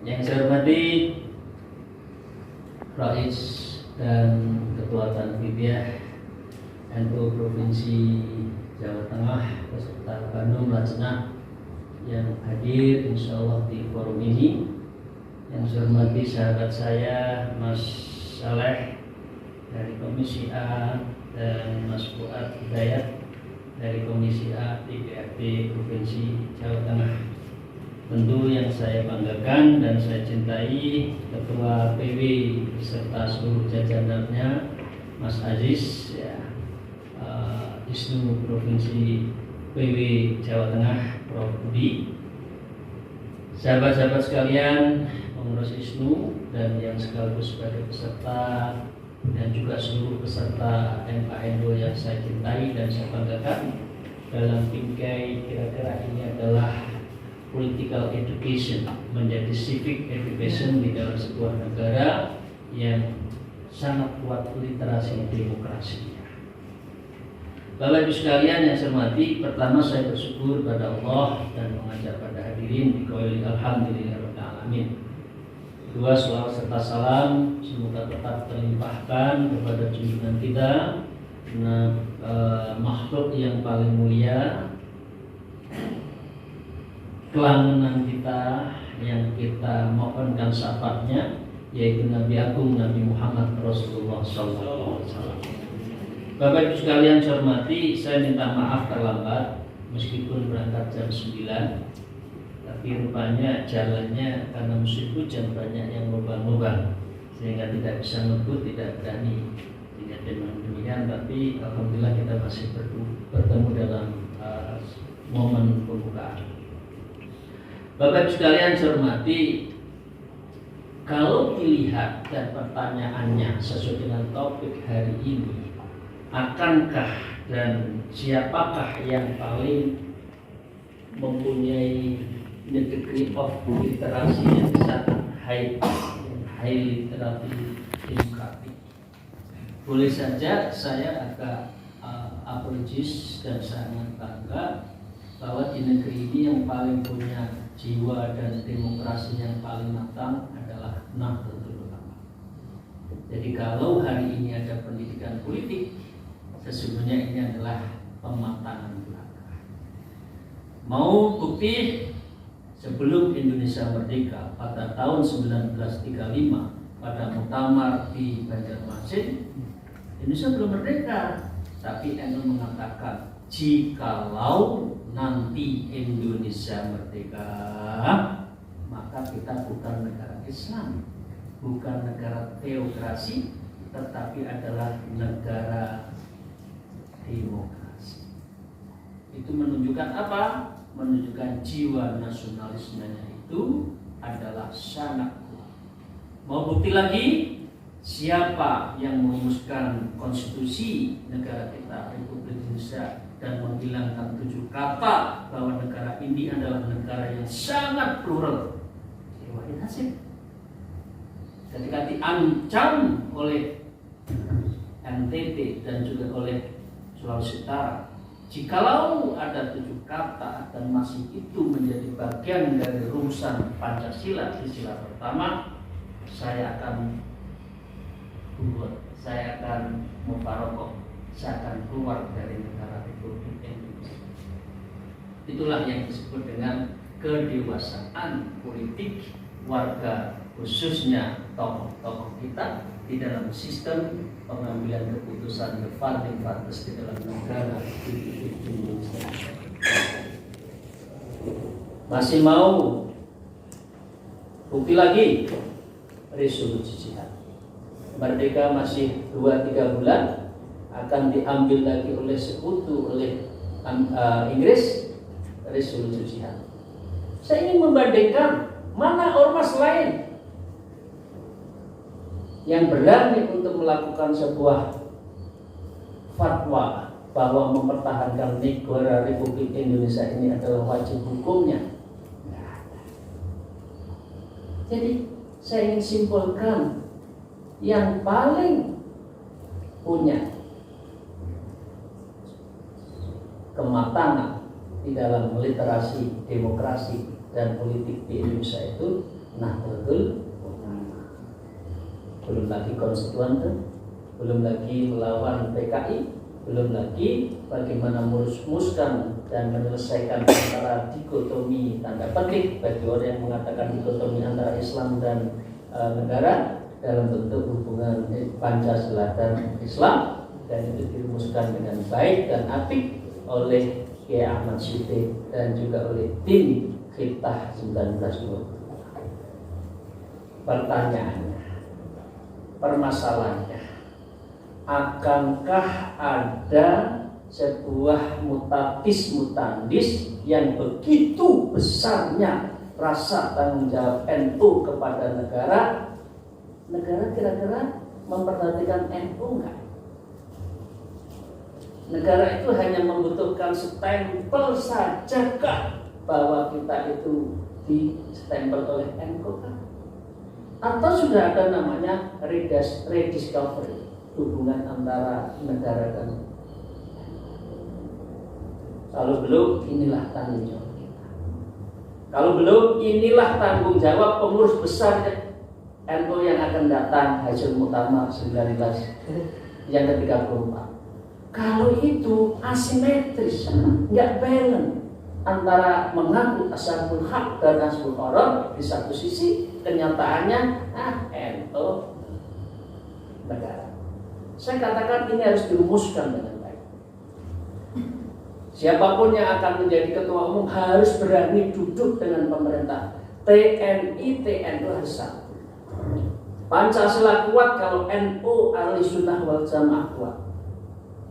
Yang saya hormati Rais dan Ketua Tanfidiyah NU Provinsi Jawa Tengah beserta Bandung Lajnah yang hadir insya Allah di forum ini. Yang saya hormati sahabat saya Mas Saleh dari Komisi A dan Mas Fuad Hidayat dari Komisi A DPRD Provinsi Jawa Tengah. Tentu yang saya banggakan dan saya cintai Ketua PW beserta seluruh jajarannya, Mas Aziz, Isnu Provinsi PW Jawa Tengah, Prof. Budi. Sahabat-sahabat sekalian, pengurus Isnu dan yang sekaligus sebagai peserta dan juga seluruh peserta MKNU yang saya cintai dan saya banggakan dalam bingkai kira-kira ini adalah political education, menjadi civic education di dalam sebuah negara yang sangat kuat literasi demokrasinya. Bapak Ibu sekalian yang saya hormati, pertama saya bersyukur pada Allah dan mengajak pada hadirin biqauli alhamdulillahirabbil alamin. Kedua, selawat serta salam semoga tetap terlimpahkan kepada junjungan kita, makhluk yang paling mulia, kelanggengan kita yang kita mohonkan syafaatnya, yaitu Nabi Agung Nabi Muhammad Rasulullah SAW. Bapak Ibu sekalian saya hormati, saya minta maaf terlambat meskipun berangkat jam 9. Tapi rupanya jalannya karena musim hujan banyak yang lubang-lubang sehingga tidak bisa ngebut, tidak berani. Tidak demikian, tapi alhamdulillah kita masih bertemu dalam momen pembukaan. Bapak Ibu sekalian saya hormati, kalau dilihat dan pertanyaannya sesuai dengan topik hari ini, akankah dan siapakah yang paling mempunyai the degree of literasi yang sangat high literati demokrasi. Boleh saja saya agak apologis dan sangat bangga bahwa di negeri ini yang paling punya jiwa dan demokrasi yang paling matang adalah Nahdlatul Ulama. Jadi kalau hari ini ada pendidikan politik, sesungguhnya ini adalah pematangan belaka. Mau bukti? Sebelum Indonesia merdeka pada tahun 1935 pada muktamar di Banjarmasin, Indonesia belum merdeka, tapi NU mengatakan jikalau nanti Indonesia merdeka, maka kita bukan negara Islam, bukan negara teokrasi, tetapi adalah negara demokrasi. Itu menunjukkan apa? Menunjukkan jiwa nasionalismenya itu adalah sangat kuat. Mau bukti lagi? Siapa yang merumuskan konstitusi negara kita Republik Indonesia dan menghilangkan 7 kata bahwa negara ini adalah negara yang sangat plural? Wahid Hasim. Ketika diancam oleh NTT dan juga oleh Sulawesi Utara, jikalau ada 7 kata dan masih itu menjadi bagian dari rumusan Pancasila di sila pertama, saya akan mufarokoh, saya akan keluar dari negara Republik Indonesia. Itulah yang disebut dengan kedewasaan politik warga, khususnya tokoh-tokoh kita di dalam sistem pengambilan keputusan the founding fathers di dalam negara Indonesia. Masih mau bukti lagi? Resolusi jihad. Merdeka masih 2-3 bulan, akan diambil lagi oleh sekutu, oleh Inggris, resolusi jihad. Saya ingin membandingkan mana ormas lain yang berani untuk melakukan sebuah fatwa bahwa mempertahankan negara Republik Indonesia ini adalah wajib hukumnya. Jadi saya ingin simpulkan, yang paling punya kematangan di dalam literasi demokrasi dan politik di Indonesia itu Nahdlatul Ulama. Belum lagi konstituen, belum lagi melawan PKI, belum lagi bagaimana merumuskan dan menyelesaikan antara dikotomi tanda petik bagi orang yang mengatakan dikotomi antara Islam dan negara dalam bentuk hubungan Pancasila dan Islam, dan itu dirumuskan dengan baik dan apik oleh Kiai Ahmad Siddiq dan juga oleh tim Khitah 1920. Pertanyaannya, permasalahannya, akankah ada sebuah mutatis mutandis yang begitu besarnya rasa tanggung jawab NU kepada negara kira-kira memperhatikan NU enggak? Negara itu hanya membutuhkan stempel sajakah bahwa kita itu di-stempel oleh NU kan? Atau sudah ada namanya rediscovery hubungan antara negara dan kalau belum, inilah tanggung jawab kita. Kalau belum, inilah tanggung jawab pengurus besar NU yang akan datang hasil muktamar 19 yang ke-34. Kalau itu asimetris, nggak balance antara mengaku ashabul haq dan ashabul qarab di satu sisi, kenyataannya NU negara. Saya katakan ini harus dirumuskan dengan baik. Siapapun yang akan menjadi ketua umum harus berani duduk dengan pemerintah. TNI, TNU harus satu. Pancasila kuat kalau NU ahli sunnah wal jamaah kuat.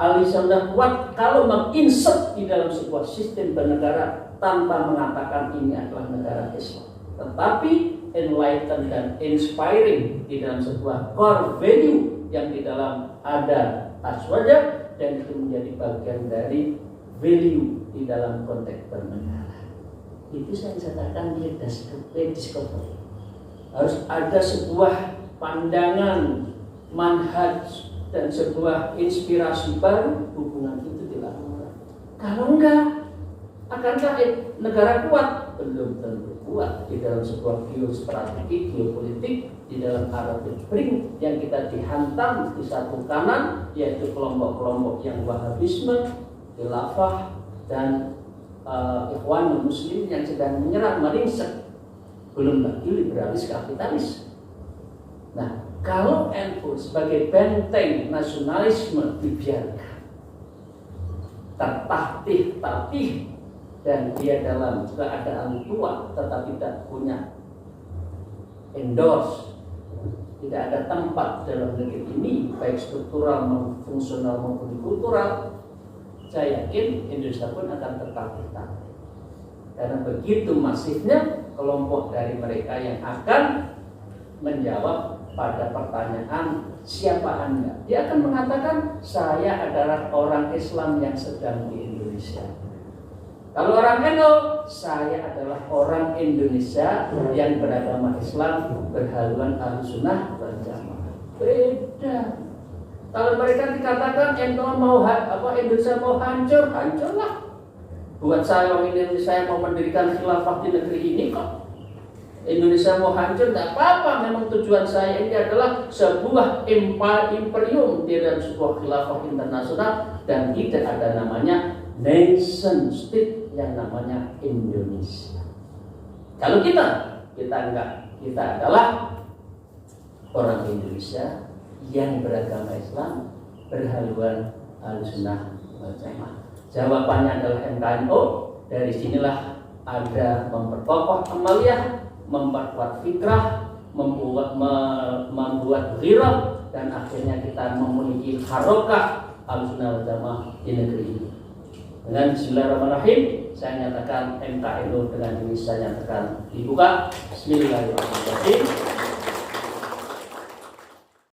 Ahli sunnah kuat kalau menginsert di dalam sebuah sistem bernegara tanpa mengatakan ini adalah negara Islam. Tetapi enlightened dan inspiring di dalam sebuah core value yang di dalam ada aswaja dan itu menjadi bagian dari value di dalam konteks bernegara. Itu saya katakan rediscovery. Harus ada sebuah pandangan, manhaj dan sebuah inspirasi baru, hubungan itu dilakukan. Kalau enggak, akankah negara kuat? Belum tentu kuat di dalam sebuah geostrategi, geopolitik, di dalam Arab Spring yang kita dihantam di satu kanan, yaitu kelompok-kelompok yang Wahabisme, Khilafah dan Ikhwanul Muslim yang sedang menyerang meringsek, belum lagi liberalis kapitalis. Nah, kalau NU sebagai benteng nasionalisme dibiarkan tertatih-tatih dan dia dalam keadaan tua tetapi tidak punya endorse, tidak ada tempat dalam negeri ini baik struktural maupun fungsional maupun kultural, saya yakin Indonesia pun akan tertatih-tatih. Karena begitu masifnya kelompok dari mereka yang akan menjawab pada pertanyaan siapa Anda. Dia akan mengatakan saya adalah orang Islam yang sedang di Indonesia. Kalau orang NU, saya adalah orang Indonesia yang beragama Islam, berhaluan Ahlussunnah wal Jamaah. Beda. Kalau mereka dikatakan NU mau Indonesia mau hancur, hancurlah. Buat saya orang Indonesia yang mau mendirikan khilafah di negeri ini kok. Indonesia mau hancur, tidak apa-apa. Memang tujuan saya ini adalah sebuah imperium di dalam sebuah khilafah internasional dan tidak ada namanya nation state yang namanya Indonesia. Kalau kita enggak, kita adalah orang Indonesia yang beragama Islam, berhaluan Ahlussunnah wal Jamaah. Jawabannya adalah NKNU. Dari sinilah ada memperkokoh amaliyah, memperkuat fikrah, membuat ghirah, dan akhirnya kita memiliki harokah Ahlussunnah wal Jamaah di negeri ini. Dengan bismillahirrahmanirrahim, saya nyatakan MKNU dengan ini saya nyatakan dibuka. Bismillahirrahmanirrahim.